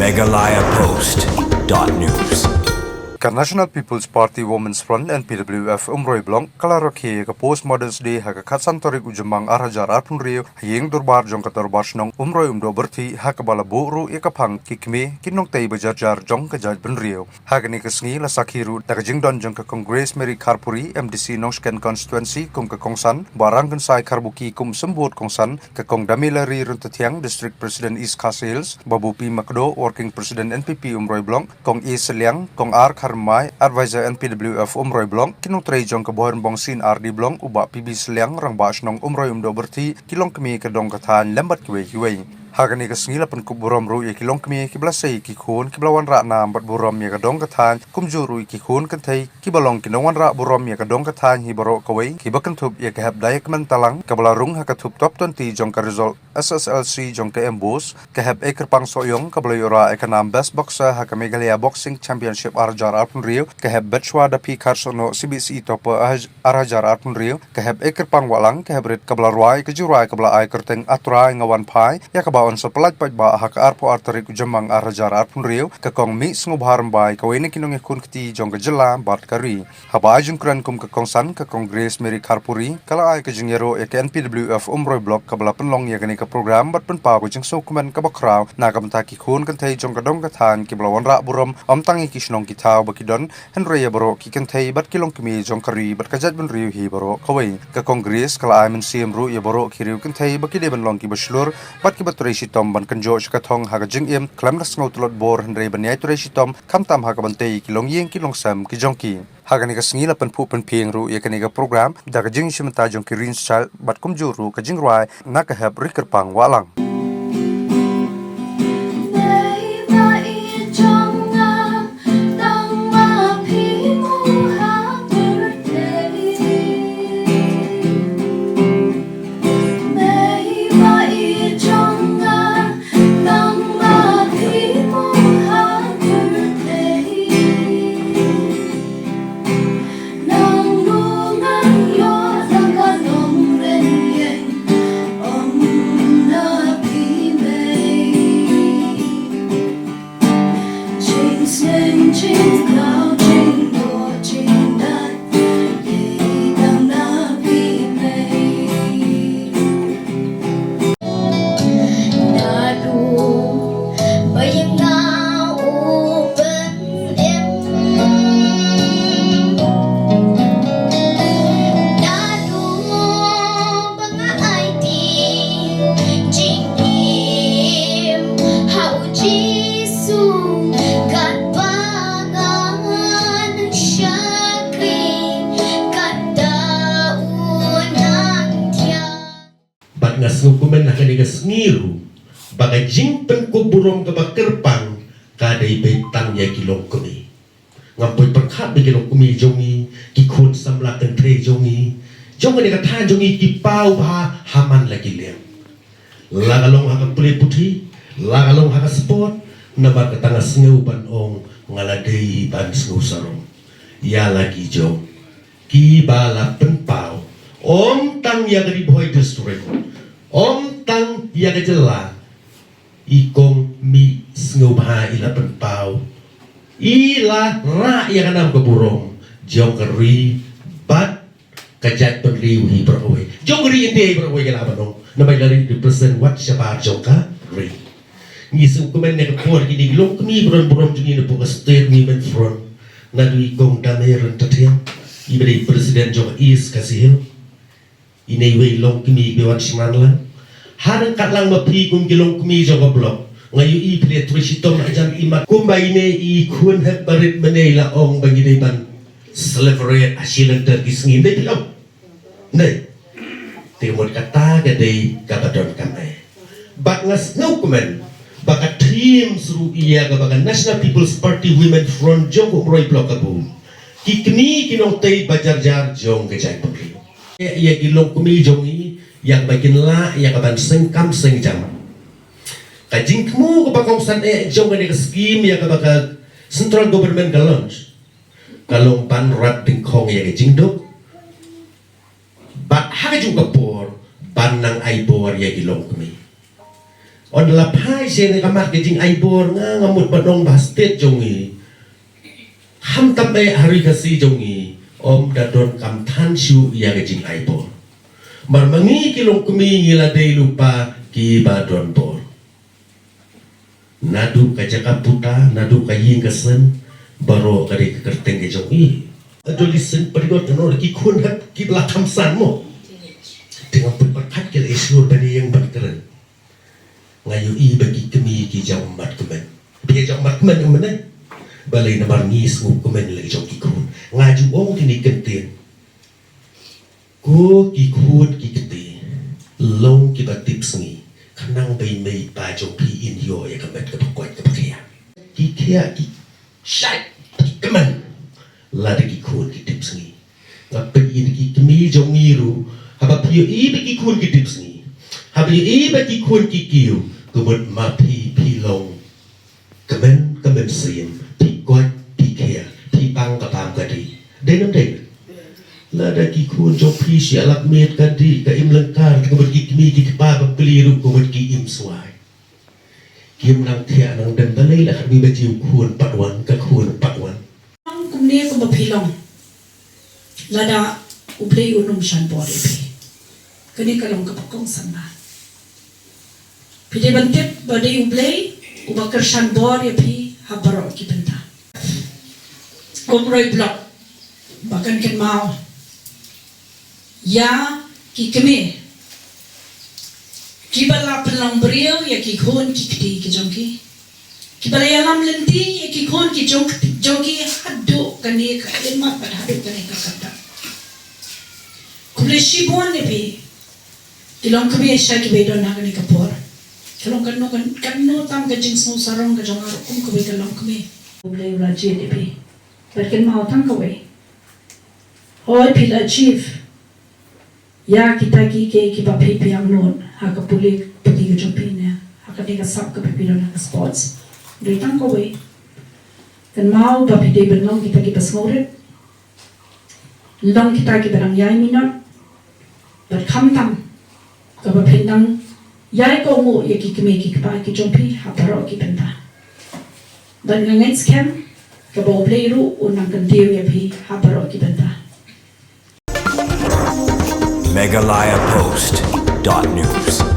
MeghalayaPost.news. National People's Party Women's Front NPWF Umroi Blong Kalarokhi ka Post Mothers Day ha ka khatsan torik ujamang Jarjar Punreu hayeng durbar jong ka durbar snong Umroi berthi ha ka bala boru e ka phang Kmie Nongtrei Jarjar jong ka Jaitbynriew ha ka ni ka sngi la sakhiru ta ka jingdon jong ka Congress Mary Kharpuri MDC Nongsken constituency kum ka kongsan barang kan sai kharbuki kum sembut kongsan ka kong damilari runtathiang district president East Castles Babu P Makdo working president NPP Umroi Blong kong E Seliang kong R Kmie advisor NPWF Umroi Blong Nongtrei jong ka bohan bong sin RD Blong uba PB Seliang rang ba snong Umroi berthi kilong Kmie ka dong ka than lambat kiwe Hagani ka sngila pan kuburom ru ye kilong Kmie kiblasay kikun kiblawan ra na bat burom ye ka dong ka than kumjuru kikun kan thai kibalong kinawan ra burom ye ka dong ka than hibaro kawai kibakan thup ye ka hab dayak man talang kabalarung ha ka thup top 20 jong ka result SSLC jong ka embos ka hab ekr pang soyong kablayora ekanam best boxer ha ka Meghalaya boxing championship Jarjar Punreu ka hab betchwa da pi karsono CBC top Jarjar Punreu ka hab ekr pang walang ka hab red kablarwai ka jurai kabla ai kerteng atrai ngawan pai ya ka on sa palat ba ha ka arpo artarik ujamang Jarjar Punreu ka kong mi sngob bai ka wene kinong ekun kti jong ka jela bat kari haba ajung kran kum ka kongsan ka Congress Mary Kharpuri kala ai ka jingyero e ka NPWF Umroi block ka bala penlong ya kani ka program bat Pynpaw ko jing dokumen ka bakraw na ka mta ki khun kan thai jong ka dong ka than ki balawan ra burom om tangi ki snong ki thaw ba ki don henry ya baro ki kan thai bat kilong Kmie jong kari bat ka Jaitbynriew hi baro kawai ka Congress kala ai men sim ru ya baro ki riu kan thai ba ki de ban long ki baslur bat ki bat Tom ban kan George ka thong ha ka jing em klam na sngo tulot bor henry ban yai Tom kam tam ha ka ban tei kilong yeng kilong sam ki jong ki ha ka ni ka sngila pan phu pan pheng ru ye ka ni ka program da ka jing shimta jong ki rin chal bat kum ju ru ka jing rai na ka hab rikar pang walang Dokumen nak kena sengiru bagai jingpen kuburom ke bakerpang kadai betang ya kilong Kmie ngampoi perkhat be kilong Kmie jongi ki khun samla kan tre jongi ni kata jongi ki pau ba haman lagi lem lagalong ha puli putih lagalong ha sport nabar katanga sngeu ban ong ngaladei ban sngeu sarong ya lagi jong ki bala Pynpaw om tang ya gari boy district om tang ya kejela ikong mi sngubha ila Pynpaw ila ra ya kanam ke burong jong keri bat ka Jaitbynriew hi beroi jong keri inde beroi kala banong nabai lari represent wat syabar jong ka ri ngisung komen ne kapor kini long Kmie buron juni ne pok state movement front na du ikong damer tatia ibri presiden jong is kasih inay way long Kmie bewat simanla harang katlang mapi kum kilong Kmie jong blok ngayu i ple trisitom ajan imat kumbai ne i kun heb barit menela ong bagi ban slavery asilan tergisngi dei pilom nei timur kata gadei kabadon kamai bak ngas dokumen baka team seru iya ka National People's Party Women Front jong Umroi blok kabu ki Kmie kinong Jarjar jong ke Jaitbynriew ya kilong Kmie jong yang bagian la yang kaban sengkam sengjam kajing kemu kepakongsan jong ni skim yang kabaka central government galons kalong pan rat dingkong ya kajing dok bat haga juga por ban nang ai bor ya kilong Kmie on la pai se ne ka marketing ai bor nga ngamut badong basket jongi ham tabe hari kasi jongi om dadon kam than shu ya ke jing ai bor mar mangi kilong kumi ngila dei lupa ki badon bor nadu ka jaka puta nadu ka yin kasen baro kari kerteng ke jongi adolescent perigot no ki kun hat ki belakam san mo dengan berkat ke esur bani yang berkeren ngayu i bagi kami ki jauh mat kemen dia jauh mat kemen yang mana balai nabar ngis ngu kemen lagi jauh ki kun ngaju ong kini kentien ko ki kun ki kete long ki batip sengi kanang bay may pa jauh pi in yo ya kemet ke pakuat ke pakia ki kia ki syait ki kemen lada ki kun ki tip sengi ngapai in ki kemi jauh ngiru haba pio i bagi kun ki tip sengi haba i bagi kun ki kiu kebut ma pi long kemen sim pi kuat pi kia pi pang ka pam ka di denam dei lada ki kun jo pi si alak met ka di ka im lengkar kebut ki kemi ki pa ba peliru kebut ki im suai kim nang thia nang den balai la khabi ba jiu kun patwan ka kun patwan Kmie ko bapilong lada ublei unum shan body pi kani kalong kapakong sana pide bantip badi ublei ubakar shan body pi habaro ki benta Umroi block bakan ken mau ya ki kmie ki bala pelang beriau ya ki khon ki kti ki jongki ki bala yalam lenti ya ki khon ki jongki hadu kani ka ilma pad hadu kani ka kata kuleshi bon ne bi kilong kmie sha ki bedon na kani ka por kilong kanno tam ka jing so sarong ka jongar ko be kilong kmie ublei ula je ne bi berken mau tang ka we hoi pil achieve ya kita ki ba pi pi ang non ha ka puli pati ka jopi ne ha ka ka sap ka pi don ha sports dei tang ko we kan mau ba pi de ben long kita ki pas ngore long kita ki barang yai minot ber kham tam ka ba pen dang yai ko mo ye ki kme ki pa ki jopi ha paro ki ben ta ban ngai scam ka ba play ru unang kan tiu ye pi ha paro ki ben ta MeghalayaPost.news